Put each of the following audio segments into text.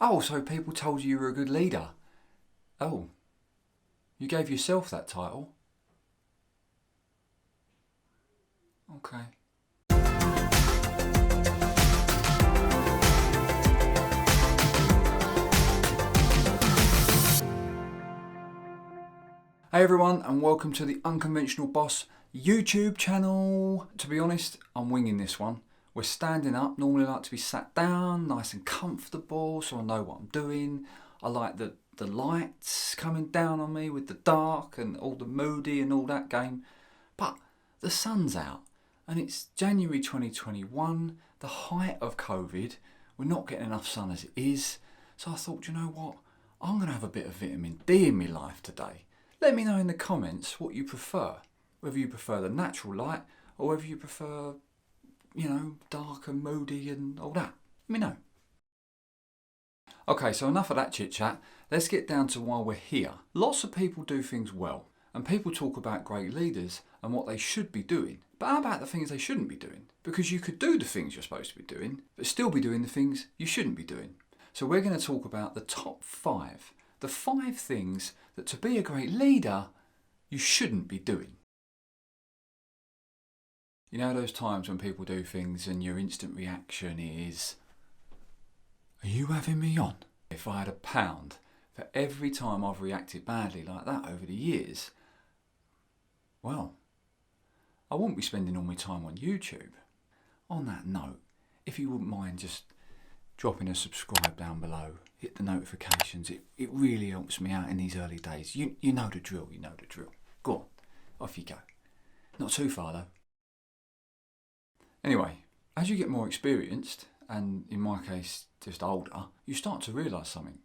Oh, so people told you were a good leader. Oh, you gave yourself that title? Okay. Hey everyone, and welcome to the Unconventional Boss YouTube channel. To be honest, I'm winging this one. We're standing up. Normally I like to be sat down, nice and comfortable, so I know what I'm doing. I like the lights coming down on me with the dark and all the moody and all that game. But the sun's out and it's January 2021, the height of COVID. We're not getting enough sun as it is. So I thought, you know what? I'm going to have a bit of vitamin D in my life today. Let me know in the comments what you prefer. Whether you prefer the natural light or whether you prefer, dark and moody and all that. Let me know. Okay, so enough of that chit chat. Let's get down to why we're here. Lots of people do things well, and people talk about great leaders and what they should be doing. But how about the things they shouldn't be doing? Because you could do the things you're supposed to be doing, but still be doing the things you shouldn't be doing. So we're going to talk about the top 5. The 5 things that to be a great leader, you shouldn't be doing. You know those times when people do things and your instant reaction is, are you having me on? If I had £1 for every time I've reacted badly like that over the years, well, I wouldn't be spending all my time on YouTube. On that note, if you wouldn't mind just dropping a subscribe down below, hit the notifications, it really helps me out in these early days. You know the drill, Go on, off you go. Not too far though. Anyway, as you get more experienced, and in my case just older, you start to realise something.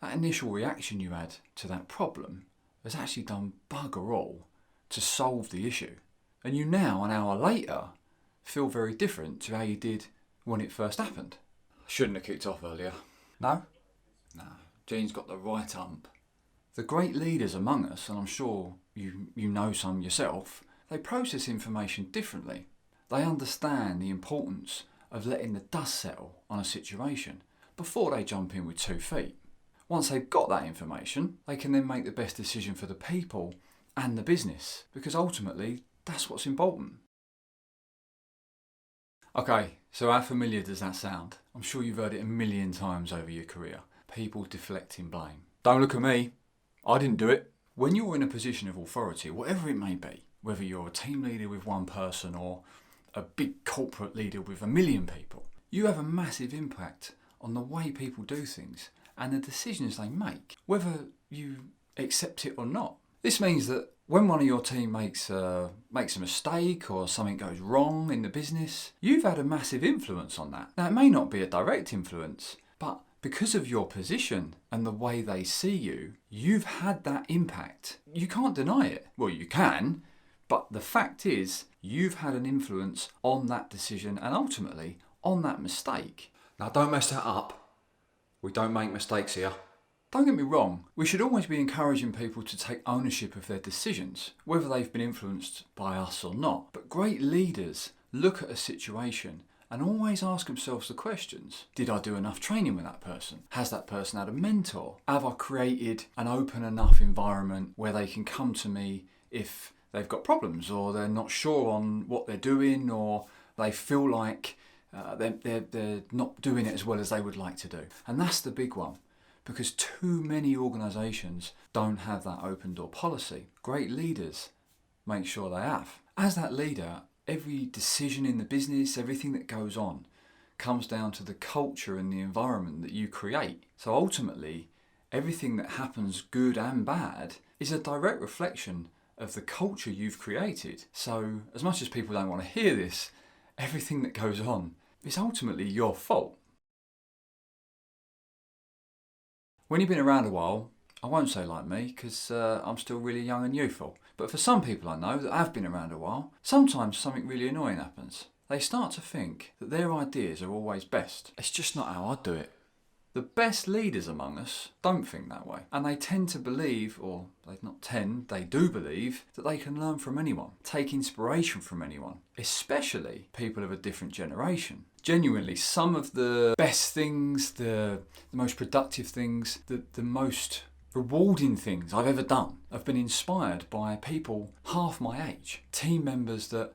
That initial reaction you had to that problem has actually done bugger all to solve the issue. And you now, an hour later, feel very different to how you did when it first happened. Shouldn't have kicked off earlier. No? No. Gene's got the right ump. The great leaders among us, and I'm sure you know some yourself, they process information differently. They understand the importance of letting the dust settle on a situation before they jump in with 2 feet. Once they've got that information, they can then make the best decision for the people and the business, because ultimately that's what's important. Okay, so how familiar does that sound? I'm sure you've heard it a million times over your career. People deflecting blame. Don't look at me. I didn't do it. When you're in a position of authority, whatever it may be, whether you're a team leader with 1 person or a big corporate leader with 1 million people, you have a massive impact on the way people do things and the decisions they make, whether you accept it or not. This means that when one of your team makes a mistake or something goes wrong in the business, you've had a massive influence on that. Now, it may not be a direct influence, but because of your position and the way they see you, you've had that impact. You can't deny it. Well, you can, but the fact is, you've had an influence on that decision and ultimately on that mistake. Now, don't mess that up. We don't make mistakes here. Don't get me wrong, we should always be encouraging people to take ownership of their decisions, whether they've been influenced by us or not. But great leaders look at a situation and always ask themselves the questions. Did I do enough training with that person? Has that person had a mentor? Have I created an open enough environment where they can come to me if they've got problems or they're not sure on what they're doing or they feel like they're not doing it as well as they would like to do? And that's the big one. Because too many organisations don't have that open door policy. Great leaders make sure they have. As that leader, every decision in the business, everything that goes on, comes down to the culture and the environment that you create. So ultimately, everything that happens, good and bad, is a direct reflection of the culture you've created. So as much as people don't want to hear this, everything that goes on is ultimately your fault. When you've been around a while, I won't say like me because I'm still really young and youthful, but for some people I know that have been around a while, sometimes something really annoying happens. They start to think that their ideas are always best. It's just not how I do it. The best leaders among us don't think that way. And they tend to believe, or they not tend, they do believe, that they can learn from anyone, take inspiration from anyone, especially people of a different generation. Genuinely, some of the best things, the most productive things, the most rewarding things I've ever done have been inspired by people half my age, team members that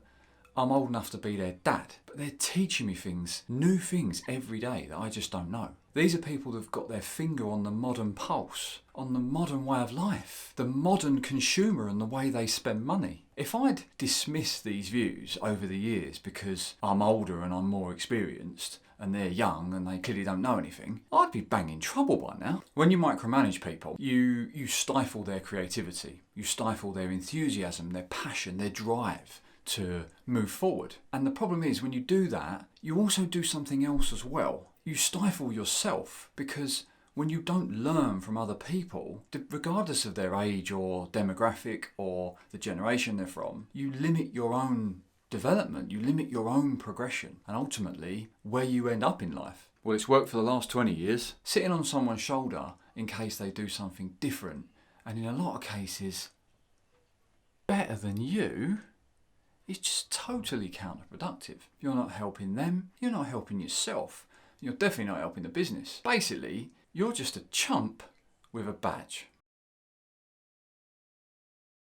I'm old enough to be their dad, but they're teaching me things, new things every day that I just don't know. These are people that have got their finger on the modern pulse, on the modern way of life, the modern consumer and the way they spend money. If I'd dismissed these views over the years because I'm older and I'm more experienced, and they're young and they clearly don't know anything, I'd be banging trouble by now. When you micromanage people, you stifle their creativity, you stifle their enthusiasm, their passion, their drive to move forward. And the problem is, when you do that, you also do something else as well. You stifle yourself, because when you don't learn from other people, regardless of their age or demographic or the generation they're from, you limit your own development, you limit your own progression, and ultimately where you end up in life. Well, it's worked for the last 20 years. Sitting on someone's shoulder in case they do something different, and in a lot of cases better than you, is just totally counterproductive. You're not helping them, you're not helping yourself, you're definitely not helping the business. Basically, you're just a chump with a badge.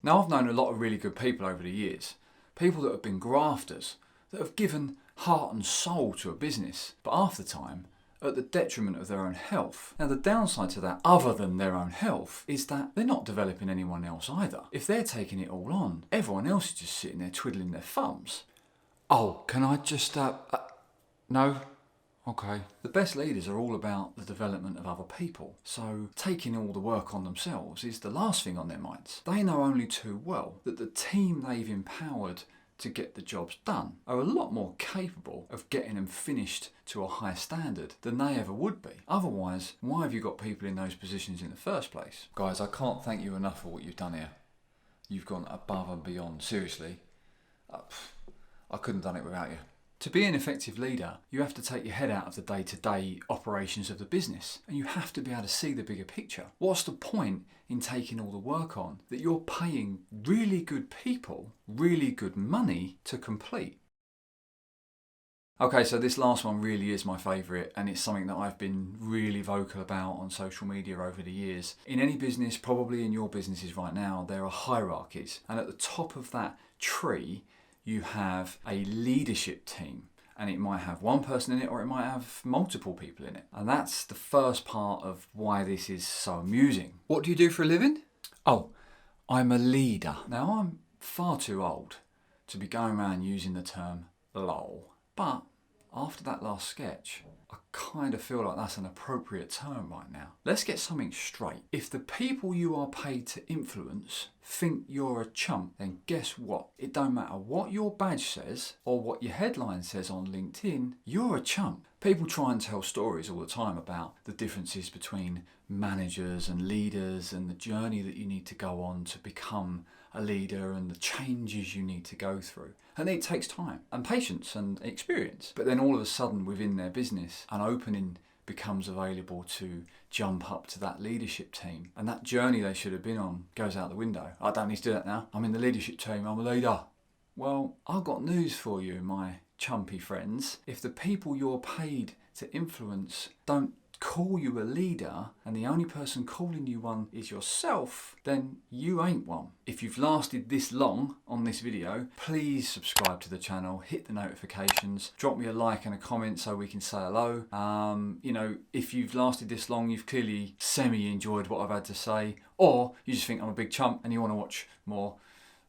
Now, I've known a lot of really good people over the years. People that have been grafters, that have given heart and soul to a business, but half the time at the detriment of their own health. Now, the downside to that, other than their own health, is that they're not developing anyone else either. If they're taking it all on, everyone else is just sitting there twiddling their thumbs. Oh, can I just, no? Okay. The best leaders are all about the development of other people, so taking all the work on themselves is the last thing on their minds. They know only too well that the team they've empowered to get the jobs done are a lot more capable of getting them finished to a higher standard than they ever would be. Otherwise, why have you got people in those positions in the first place? Guys, I can't thank you enough for what you've done here. You've gone above and beyond, seriously. I couldn't have done it without you. To be an effective leader, you have to take your head out of the day-to-day operations of the business, and you have to be able to see the bigger picture. What's the point in taking all the work on that you're paying really good people really good money to complete? Okay, so this last one really is my favourite, and it's something that I've been really vocal about on social media over the years. In any business, probably in your businesses right now, there are hierarchies, and at the top of that tree you have a leadership team, and it might have one person in it or it might have multiple people in it. And that's the first part of why this is so amusing. What do you do for a living? Oh, I'm a leader. Now, I'm far too old to be going around using the term lol, but after that last sketch, I kind of feel like that's an appropriate term right now. Let's get something straight. If the people you are paid to influence think you're a chump, then guess what? It don't matter what your badge says or what your headline says on LinkedIn, you're a chump. People try and tell stories all the time about the differences between managers and leaders and the journey that you need to go on to become a leader and the changes you need to go through. And it takes time and patience and experience. But then all of a sudden within their business, an opening becomes available to jump up to that leadership team. And that journey they should have been on goes out the window. I don't need to do that now. I'm in the leadership team, I'm a leader. Well, I've got news for you, my chumpy friends. If the people you're paid to influence don't call you a leader, and the only person calling you one is yourself, then you ain't one. If you've lasted this long on this video, please subscribe to the channel, hit the notifications, drop me a like and a comment so we can say hello. If you've lasted this long, you've clearly semi-enjoyed what I've had to say, or you just think I'm a big chump and you want to watch more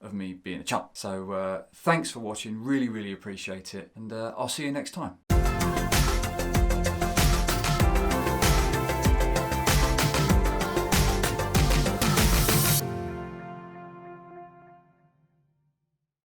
of me being a chump. So thanks for watching, really appreciate it, and I'll see you next time.